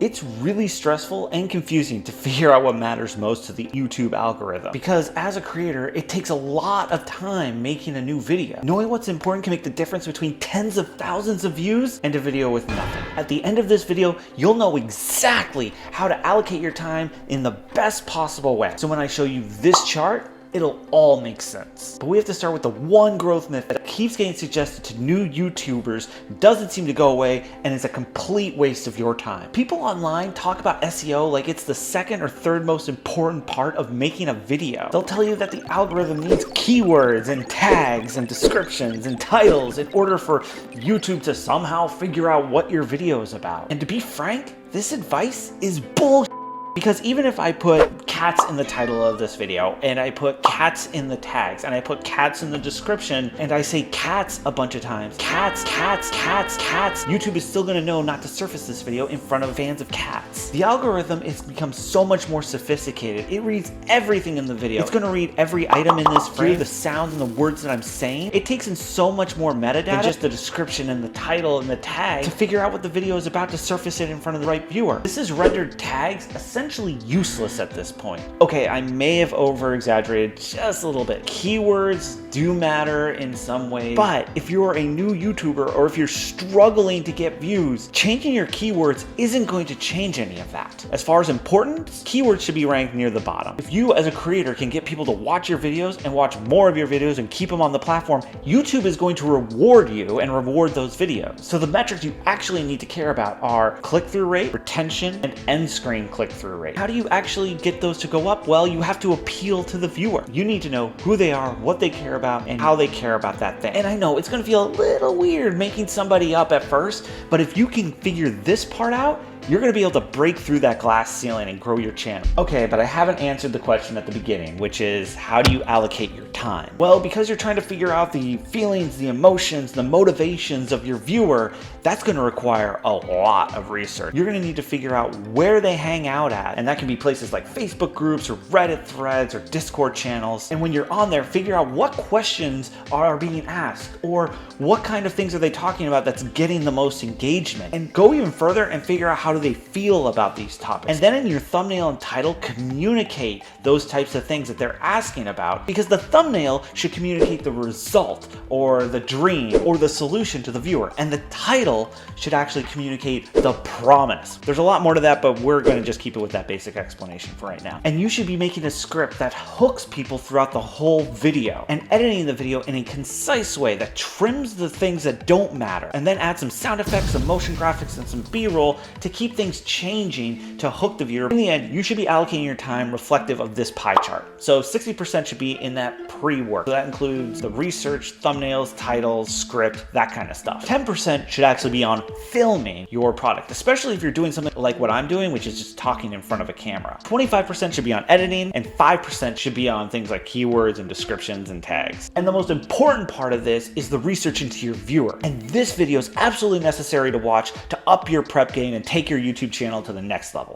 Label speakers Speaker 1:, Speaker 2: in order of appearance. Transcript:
Speaker 1: It's really stressful and confusing to figure out what matters most to the YouTube algorithm, because as a creator, it takes a lot of time making a new video. Knowing what's important can make the difference between tens of thousands of views and a video with nothing. At the end of this video, you'll know exactly how to allocate your time in the best possible way. So when I show you this chart, it'll all make sense. But we have to start with the one growth myth that keeps getting suggested to new YouTubers, doesn't seem to go away, and is a complete waste of your time. People online talk about SEO like it's the second or third most important part of making a video. They'll tell you that the algorithm needs keywords and tags and descriptions and titles in order for YouTube to somehow figure out what your video is about. And to be frank, this advice is bullshit. Because even if I put cats in the title of this video, and I put cats in the tags, and I put cats in the description, and I say cats a bunch of times, cats, YouTube is still gonna know not to surface this video in front of fans of cats. The algorithm has become so much more sophisticated. It reads everything in the video. It's gonna read every item in this frame, the sounds and the words that I'm saying. It takes in so much more metadata than just the description and the title and the tag to figure out what the video is about to surface it in front of the right viewer. This has rendered tags essentially useless at this point. Okay, I may have over-exaggerated just a little bit. Keywords do matter in some ways, but if you're a new YouTuber or if you're struggling to get views, changing your keywords isn't going to change any of that. As far as importance, keywords should be ranked near the bottom. If you as a creator can get people to watch your videos and watch more of your videos and keep them on the platform, YouTube is going to reward you and reward those videos. So the metrics you actually need to care about are click-through rate, retention, and end screen click-through rate. How do you actually get those to go up? Well, you have to appeal to the viewer. You need to know who they are, what they care about, and how they care about that thing. And I know it's gonna feel a little weird making somebody up at first, but if you can figure this part out, you're gonna be able to break through that glass ceiling and grow your channel. Okay, but I haven't answered the question at the beginning, which is how do you allocate your time? Well, because you're trying to figure out the feelings, the emotions, the motivations of your viewer, that's gonna require a lot of research. You're gonna need to figure out where they hang out at, and that can be places like Facebook groups or Reddit threads or Discord channels. And when you're on there, figure out what questions are being asked, or what kind of things are they talking about that's getting the most engagement. And go even further and figure out how do they feel about these topics. And then in your thumbnail and title, communicate those types of things that they're asking about, because the thumbnail should communicate the result or the dream or the solution to the viewer. And the title should actually communicate the promise. There's a lot more to that, but we're going to just keep it with that basic explanation for right now. And you should be making a script that hooks people throughout the whole video and editing the video in a concise way that trims the things that don't matter, and then add some sound effects, some motion graphics, and some B-roll to keep things changing to hook the viewer. In the end, you should be allocating your time reflective of this pie chart. So 60% should be in that pre-work. So that includes the research, thumbnails, titles, script, that kind of stuff. 10% should actually be on filming your product, especially if you're doing something like what I'm doing, which is just talking in front of a camera. 25% should be on editing, and 5% should be on things like keywords and descriptions and tags. And the most important part of this is the research into your viewer. And this video is absolutely necessary to watch to up your prep game and take your YouTube channel to the next level.